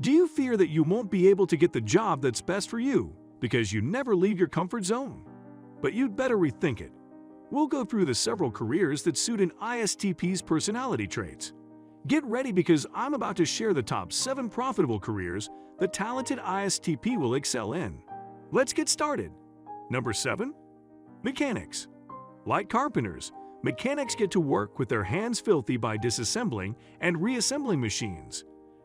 Do you fear that you won't be able to get the job that's best for you because you never leave your comfort zone? But you'd better rethink it. We'll go through the several careers that suit an ISTP's personality traits. Get ready because I'm about to share the top 7 profitable careers that talented ISTP will excel in. Let's get started. Number 7. Mechanics. Like carpenters, mechanics get to work with their hands filthy by disassembling and reassembling machines.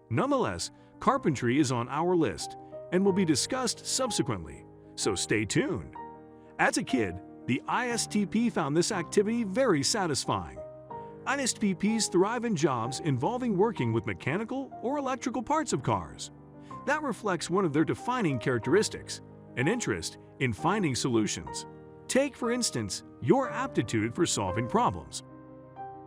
Nonetheless, carpentry is on our list and will be discussed subsequently, so stay tuned. As a kid, the ISTP found this activity very satisfying. ISTPs thrive in jobs involving working with mechanical or electrical parts of cars. That reflects one of their defining characteristics, an interest in finding solutions. Take, for instance, your aptitude for solving problems.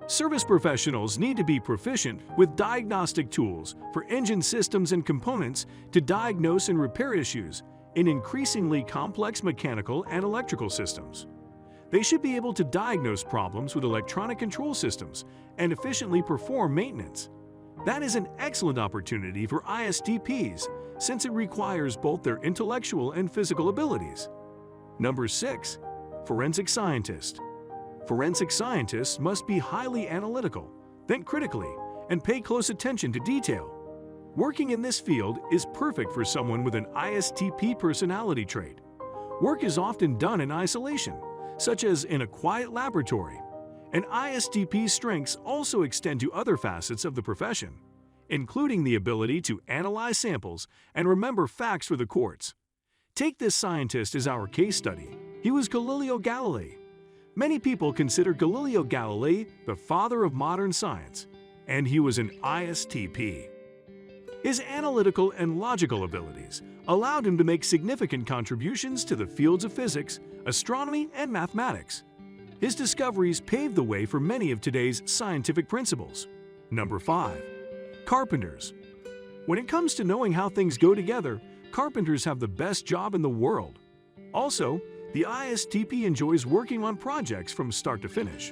Service professionals need to be proficient with diagnostic tools for engine systems and components to diagnose and repair issues in increasingly complex mechanical and electrical systems. They should be able to diagnose problems with electronic control systems and efficiently perform maintenance. That is an excellent opportunity for ISTPs since it requires both their intellectual and physical abilities. Number 6. Forensic scientist. Forensic scientists must be highly analytical, think critically, and pay close attention to detail. Working in this field is perfect for someone with an ISTP personality trait. Work is often done in isolation, such as in a quiet laboratory. And ISTP strengths also extend to other facets of the profession, including the ability to analyze samples and remember facts for the courts. Take this scientist as our case study. He was Galileo Galilei. Many people consider Galileo Galilei the father of modern science, and he was an ISTP. His analytical and logical abilities allowed him to make significant contributions to the fields of physics, astronomy, and mathematics. His discoveries paved the way for many of today's scientific principles. Number 5. Carpenters. When it comes to knowing how things go together, carpenters have the best job in the world. Also, the ISTP enjoys working on projects from start to finish.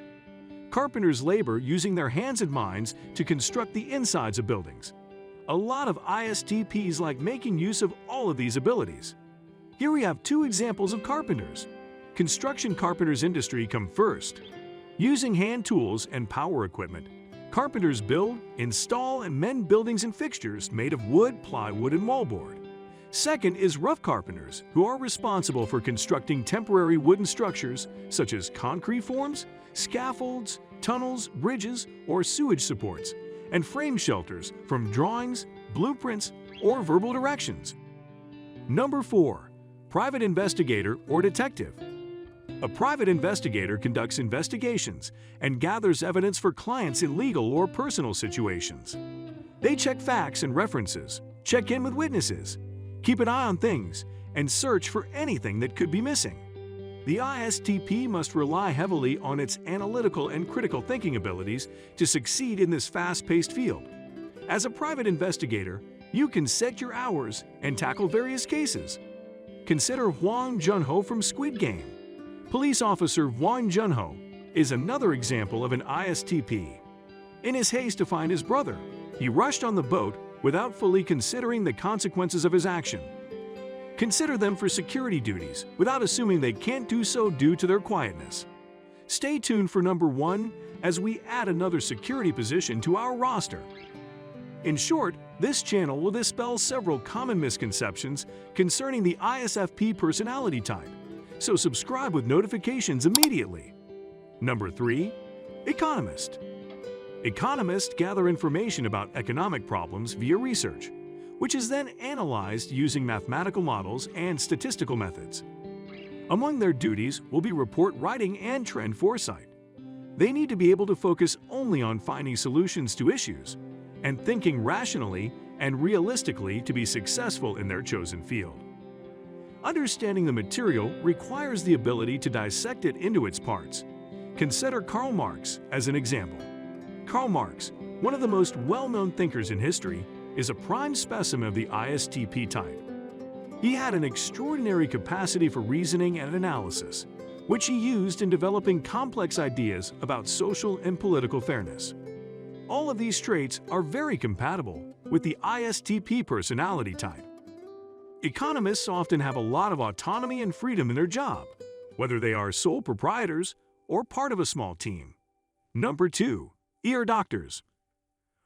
Carpenters labor using their hands and minds to construct the insides of buildings. A lot of ISTPs like making use of all of these abilities. Here we have 2 examples of carpenters. Construction carpenters industry come first. Using hand tools and power equipment, carpenters build, install, and mend buildings and fixtures made of wood, plywood, and wallboard. Second is rough carpenters, who are responsible for constructing temporary wooden structures such as concrete forms, scaffolds, tunnels, bridges, or sewage supports, and frame shelters from drawings, blueprints, or verbal directions. Number 4. Private investigator or detective. A private investigator conducts investigations and gathers evidence for clients in legal or personal situations. They check facts and references, check in with witnesses, keep an eye on things, and search for anything that could be missing. The ISTP must rely heavily on its analytical and critical thinking abilities to succeed in this fast-paced field. As a private investigator, you can set your hours and tackle various cases. Consider Hwang Junho from Squid Game. Police officer Hwang Junho is another example of an ISTP. In his haste to find his brother, he rushed on the boat without fully considering the consequences of his action. Consider them for security duties without assuming they can't do so due to their quietness. Stay tuned for number 1 as we add another security position to our roster. In short, this channel will dispel several common misconceptions concerning the ISFP personality type, so subscribe with notifications immediately. Number 3. Economist. Economists gather information about economic problems via research, which is then analyzed using mathematical models and statistical methods. Among their duties will be report writing and trend foresight. They need to be able to focus only on finding solutions to issues and thinking rationally and realistically to be successful in their chosen field. Understanding the material requires the ability to dissect it into its parts. Consider Karl Marx as an example. Karl Marx, one of the most well-known thinkers in history, is a prime specimen of the ISTP type. He had an extraordinary capacity for reasoning and analysis, which he used in developing complex ideas about social and political fairness. All of these traits are very compatible with the ISTP personality type. Economists often have a lot of autonomy and freedom in their job, whether they are sole proprietors or part of a small team. Number 2. ER doctors.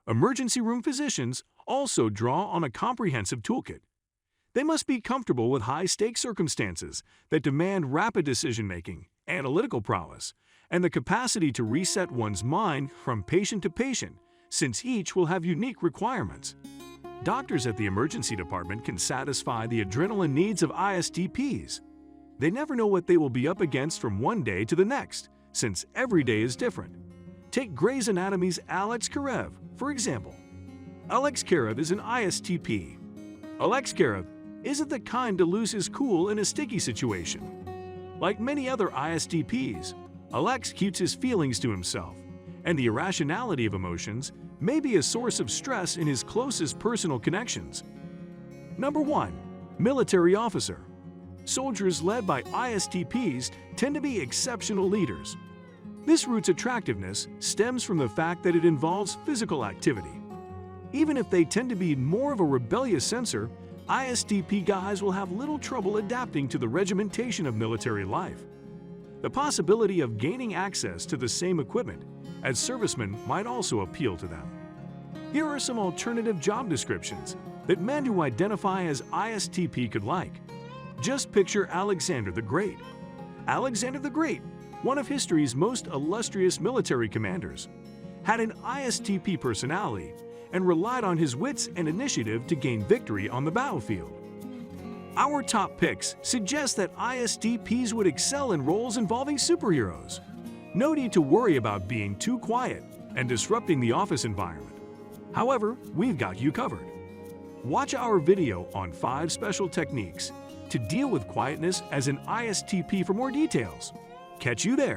Emergency room physicians also draw on a comprehensive toolkit. They must be comfortable with high-stakes circumstances that demand rapid decision-making, analytical prowess, and the capacity to reset one's mind from patient to patient, since each will have unique requirements. Doctors at the emergency department can satisfy the adrenaline needs of ISTPs. They never know what they will be up against from one day to the next, since every day is different. Take Grey's Anatomy's Alex Karev, for example. Alex Karev is an ISTP. Alex Karev isn't the kind to lose his cool in a sticky situation. Like many other ISTPs, Alex keeps his feelings to himself, and the irrationality of emotions may be a source of stress in his closest personal connections. Number 1. Military officer. Soldiers led by ISTPs tend to be exceptional leaders. This route's attractiveness stems from the fact that it involves physical activity. Even if they tend to be more of a rebellious censor, ISTP guys will have little trouble adapting to the regimentation of military life. The possibility of gaining access to the same equipment as servicemen might also appeal to them. Here are some alternative job descriptions that men who identify as ISTP could like. Just picture Alexander the Great. Alexander the Great, one of history's most illustrious military commanders, had an ISTP personality and relied on his wits and initiative to gain victory on the battlefield. Our top picks suggest that ISTPs would excel in roles involving superheroes. No need to worry about being too quiet and disrupting the office environment. However, we've got you covered. Watch our video on 5 special techniques to deal with quietness as an ISTP for more details. Catch you there!